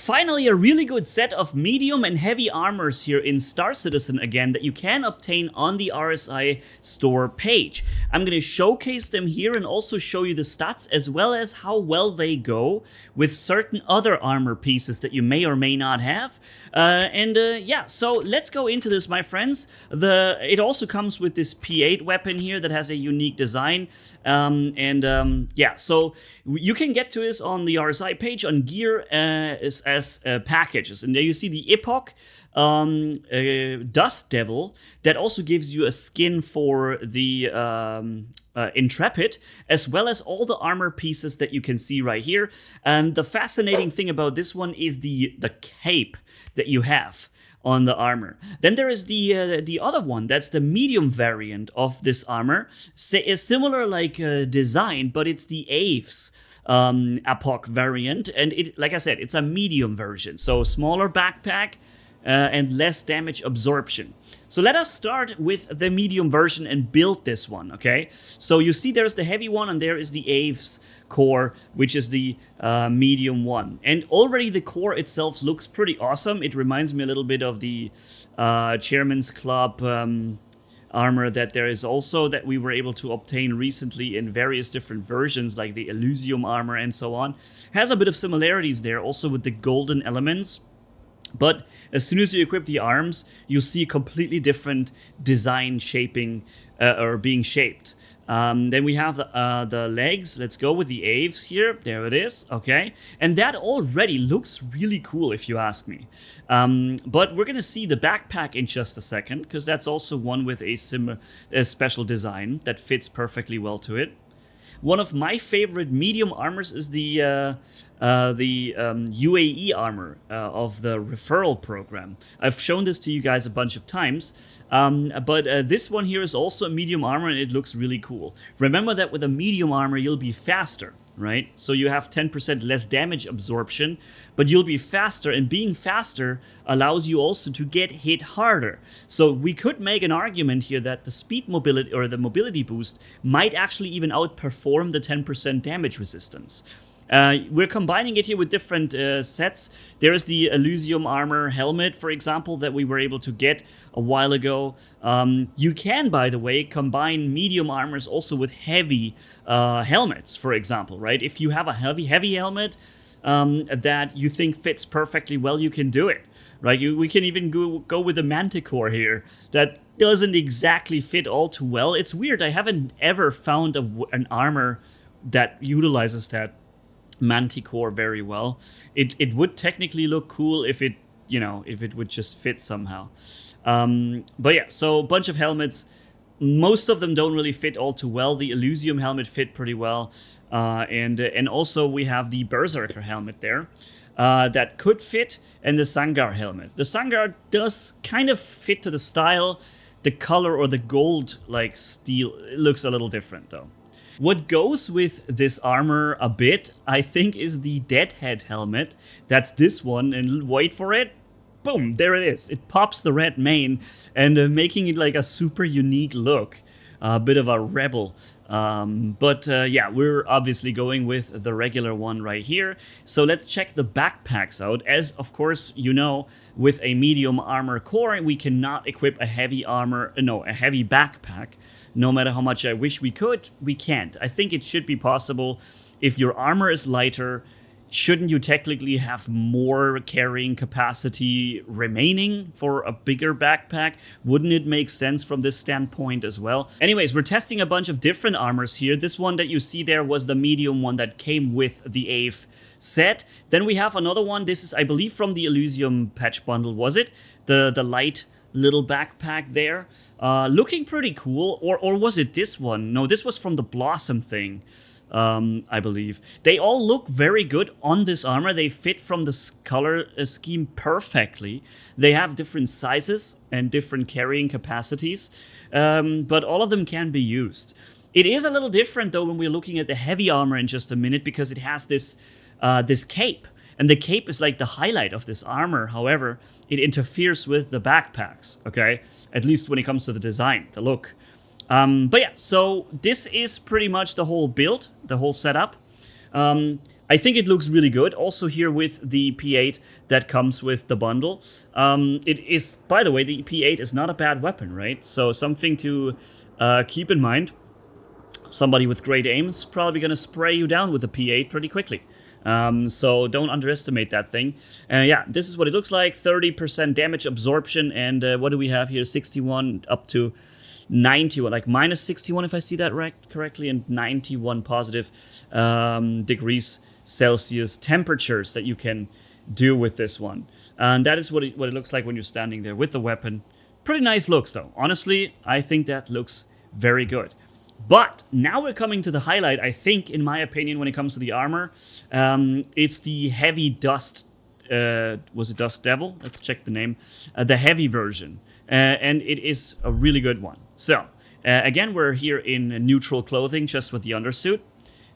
Finally, a really good set of medium and heavy armors here in Star Citizen again that you can obtain on the RSI store page. I'm going to showcase them here and also show you the stats as well as how well they go with certain other armor pieces that you may or may not have. Yeah, so let's go into this, my friends. It also comes with this P8 weapon here that has a unique design. Yeah, so you can get to this on the RSI page on gear as packages. And there you see the Epoch Dust Devil that also gives you a skin for the Intrepid, as well as all the armor pieces that you can see right here. And the fascinating thing about this one is the cape that you have on the armor. Then there is the other one, that's the medium variant of this armor. A similar like design, but it's the Aves Epoch variant, and it, like I said, it's a medium version, so smaller backpack and less damage absorption. So let us start with the medium version and build this one, okay? So you see there's the heavy one and there is the Aves core, which is the medium one. And already the core itself looks pretty awesome. It reminds me a little bit of the Chairman's Club armor that there is also that we were able to obtain recently in various different versions, like the Elysium armor and so on. Has a bit of similarities there also with the golden elements. But as soon as you equip the arms, you'll see a completely different design shaping or being shaped. Then we have the legs. Let's go with the Aves here. There it is. Okay. And that already looks really cool if you ask me. But we're going to see the backpack in just a second, because that's also one with a special design that fits perfectly well to it. One of my favorite medium armors is the UAE armor of the referral program. I've shown this to you guys a bunch of times, but this one here is also a medium armor and it looks really cool. Remember that with a medium armor you'll be faster, right? So you have 10% less damage absorption, but you'll be faster, and being faster allows you also to get hit harder. So we could make an argument here that the speed mobility or the mobility boost might actually even outperform the 10% damage resistance. We're combining it here with different sets. There is the Elysium armor helmet, for example, that we were able to get a while ago. You can, by the way, combine medium armors also with heavy helmets, for example, right? If you have a heavy helmet that you think fits perfectly well, you can do it, right? We can even go with the Manticore here that doesn't exactly fit all too well. It's weird. I haven't ever found an armor that utilizes that Manticore very well. It would technically look cool if it would just fit somehow. But yeah, so a bunch of helmets. Most of them don't really fit all too well. The Elysium helmet fit pretty well, and also we have the Berserker helmet there that could fit, and the Sangar helmet. The Sangar does kind of fit to the style. The color or the gold like steel, it looks a little different though. What goes with this armor a bit, I think, is the Deadhead helmet. That's this one, and wait for it. Boom, there it is. It pops the red mane and making it like a super unique look. A bit of a rebel. Yeah, we're obviously going with the regular one right here. So let's check the backpacks out. As, of course, you know, with a medium armor core, we cannot equip a heavy backpack. No matter how much I wish we could, we can't. I think it should be possible. If your armor is lighter, shouldn't you technically have more carrying capacity remaining for a bigger backpack? Wouldn't it make sense from this standpoint as well? Anyways, we're testing a bunch of different armors here. This one that you see there was the medium one that came with the Ave set. Then we have another one. This is, I believe, from the Elysium patch bundle, was it? The light little backpack there, looking pretty cool. Or was it this one? No, this was from the Blossom thing, I believe. They all look very good on this armor. They fit from the color scheme perfectly. They have different sizes and different carrying capacities, but all of them can be used. It is a little different though when we're looking at the heavy armor in just a minute, because it has this cape. And the cape is like the highlight of this armor. However, it interferes with the backpacks, okay? At least when it comes to the design, the look. But yeah, so this is pretty much the whole build, the whole setup. I think it looks really good. Also here with the P8 that comes with the bundle. It is, by the way, the P8 is not a bad weapon, right? So something to keep in mind. Somebody with great aim is probably going to spray you down with the P8 pretty quickly. So don't underestimate that thing. Yeah, this is what it looks like. 30% damage absorption, and what do we have here? 61 up to 91, like minus 61 if I see that correctly, and 91 positive degrees Celsius temperatures that you can do with this one. And that is what it looks like when you're standing there with the weapon. Pretty nice looks though. Honestly, I think that looks very good. But now we're coming to the highlight, I think, in my opinion, when it comes to the armor. It's the heavy dust. Was it Dust Devil? Let's check the name. The heavy version. And it is a really good one. So, again, we're here in neutral clothing, just with the undersuit,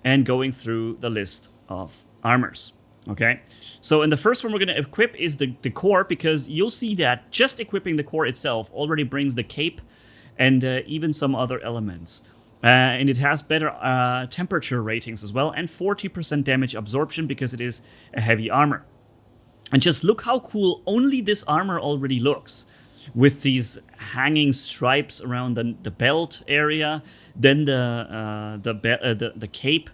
and going through the list of armors. Okay, so in the first one we're going to equip is the core, because you'll see that just equipping the core itself already brings the cape and even some other elements. And it has better temperature ratings as well, and 40% damage absorption because it is a heavy armor. And just look how cool only this armor already looks, with these hanging stripes around the belt area, then the cape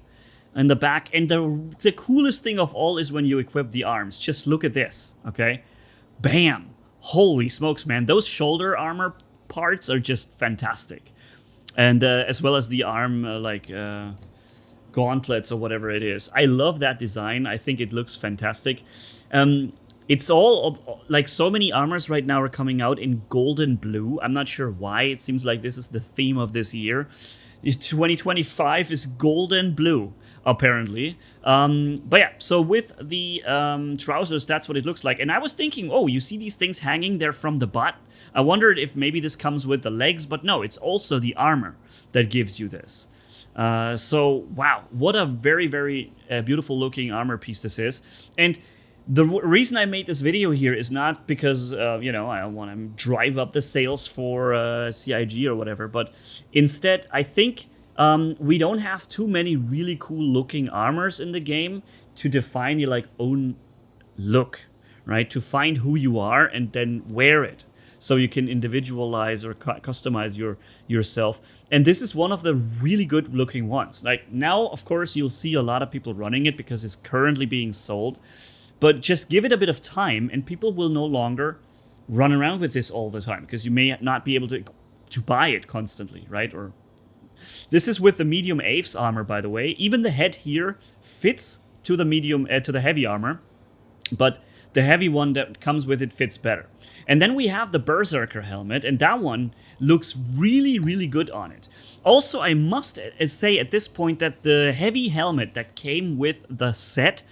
and the back. And the coolest thing of all is when you equip the arms. Just look at this, okay? Bam! Holy smokes, man. Those shoulder armor parts are just fantastic. And as well as the arm, gauntlets or whatever it is. I love that design. I think it looks fantastic. It's all, like, so many armors right now are coming out in golden blue. I'm not sure why. It seems like this is the theme of this year. 2025 is golden blue, apparently. But yeah, so with the trousers, that's what it looks like. And I was thinking, oh, you see these things hanging there from the butt? I wondered if maybe this comes with the legs, but no, it's also the armor that gives you this. So, wow, what a very, very beautiful looking armor piece this is. And the reason I made this video here is not because, I want to drive up the sales for CIG or whatever, but instead, I think we don't have too many really cool looking armors in the game to define your own look, right? To find who you are and then wear it, so you can individualize or customize yourself. And this is one of the really good looking ones. Like, now, of course, you'll see a lot of people running it because it's currently being sold. But just give it a bit of time, and people will no longer run around with this all the time, because you may not be able to buy it constantly, right? Or this is with the medium Aves armor, by the way. Even the head here fits to the medium to the heavy armor, but the heavy one that comes with it fits better. And then we have the Berserker helmet, and that one looks really, really good on it. Also, I must say at this point that the heavy helmet that came with the set,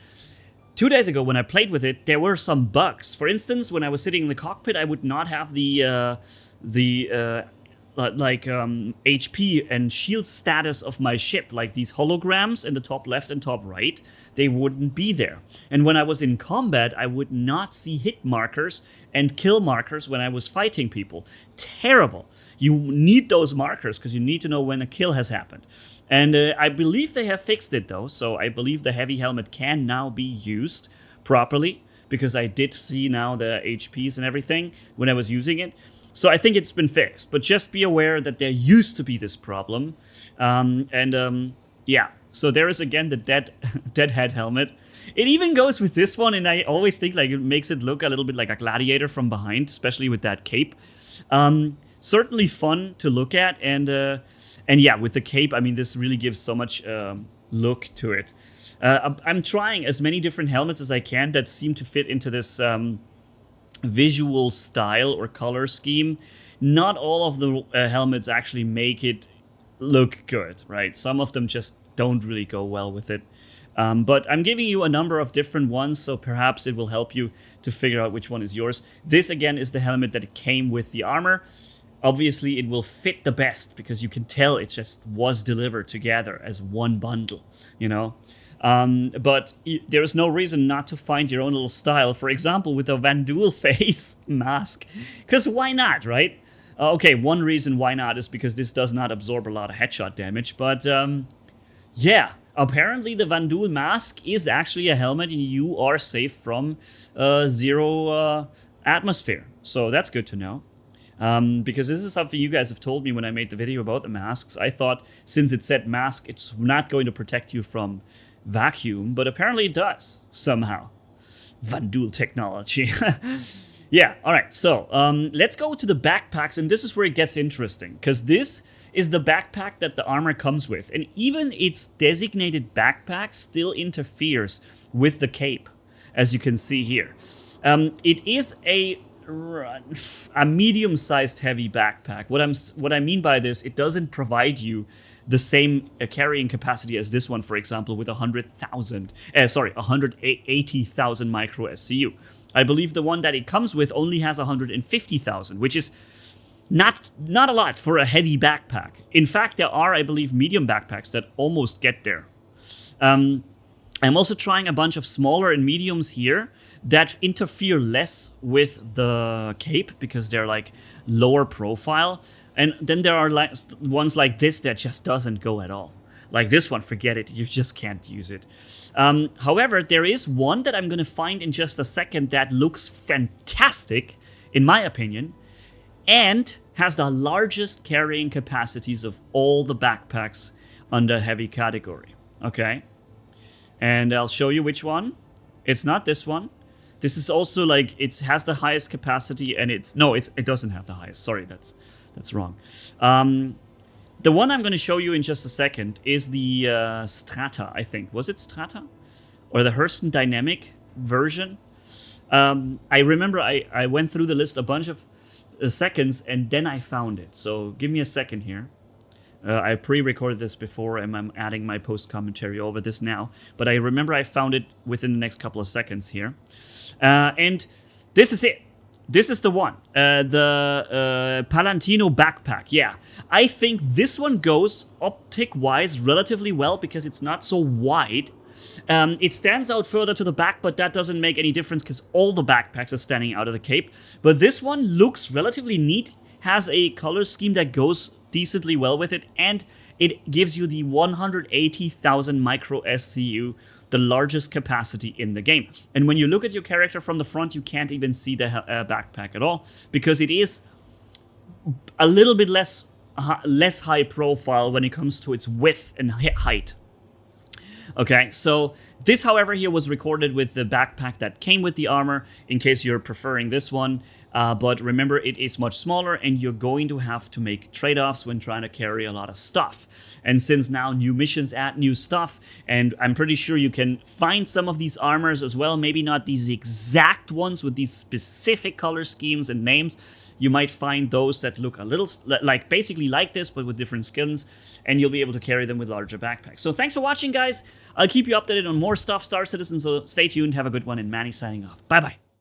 2 days ago when I played with it, there were some bugs. For instance, when I was sitting in the cockpit, I would not have the HP and shield status of my ship, like these holograms in the top left and top right, they wouldn't be there. And when I was in combat, I would not see hit markers and kill markers when I was fighting people. Terrible. You need those markers because you need to know when a kill has happened. And I believe they have fixed it though, so I believe the heavy helmet can now be used properly, because I did see now the HPs and everything when I was using it. So I think it's been fixed, but just be aware that there used to be this problem. Yeah, so there is again the deadhead helmet. It even goes with this one, and I always think it makes it look a little bit like a gladiator from behind, especially with that cape. Certainly fun to look at, and yeah, with the cape, I mean, this really gives so much look to it. I'm trying as many different helmets as I can that seem to fit into this visual style or color scheme. Not all of the helmets actually make it look good, right? Some of them just don't really go well with it. But I'm giving you a number of different ones, so perhaps it will help you to figure out which one is yours. This, again, is the helmet that came with the armor. Obviously, it will fit the best because you can tell it just was delivered together as one bundle, But there is no reason not to find your own little style. For example, with a Vanduul face mask. Because why not, right? Okay, one reason why not is because this does not absorb a lot of headshot damage. But yeah, Apparently, the Vandul mask is actually a helmet, and you are safe from zero atmosphere. So that's good to know. Because this is something you guys have told me when I made the video about the masks. I thought since it said mask, it's not going to protect you from vacuum, but apparently it does somehow. Vandul technology. Yeah, all right. So let's go to the backpacks, and this is where it gets interesting, because this is the backpack that the armor comes with, and even its designated backpack still interferes with the cape, as you can see here. It is a medium-sized heavy backpack. What I mean by this, it doesn't provide you the same carrying capacity as this one, for example, with 180,000 micro SCU. I believe the one that it comes with only has 150,000, which is not a lot for a heavy backpack. In fact, there are, I believe, medium backpacks that almost get there. I'm also trying a bunch of smaller and mediums here that interfere less with the cape because they're like lower profile. And then there are like ones like this that just doesn't go at all. Like this one, forget it. You just can't use it. However, there is one that I'm going to find in just a second that looks fantastic, in my opinion, and has the largest carrying capacities of all the backpacks under heavy category. Okay? And I'll show you which one. It's not this one. This is also like, it has the highest capacity, and it doesn't have the highest. Sorry, that's wrong. The one I'm going to show you in just a second is the Strata, I think. Was it Strata? Or the Hurston Dynamic version? I remember I went through the list a bunch of seconds, and then I found it. So give me a second here. I pre-recorded this before, and I'm adding my post-commentary over this now. But I remember I found it within the next couple of seconds here. And this is it. This is the one. The Palantino backpack. Yeah. I think this one goes optic-wise relatively well because it's not so wide. It stands out further to the back, but that doesn't make any difference because all the backpacks are standing out of the cape. But this one looks relatively neat, has a color scheme that goes decently well with it, and it gives you the 180,000 micro SCU, the largest capacity in the game. And when you look at your character from the front, you can't even see the backpack at all, because it is a little bit less high profile when it comes to its width and height. Okay, so this, however, here was recorded with the backpack that came with the armor, in case you're preferring this one. But remember, it is much smaller, and you're going to have to make trade-offs when trying to carry a lot of stuff. And since now new missions add new stuff, and I'm pretty sure you can find some of these armors as well, maybe not these exact ones with these specific color schemes and names. You might find those that look a little like basically like this, but with different skins, and you'll be able to carry them with larger backpacks. So thanks for watching, guys. I'll keep you updated on more stuff, Star Citizen, so stay tuned. Have a good one, and Manni signing off. Bye-bye.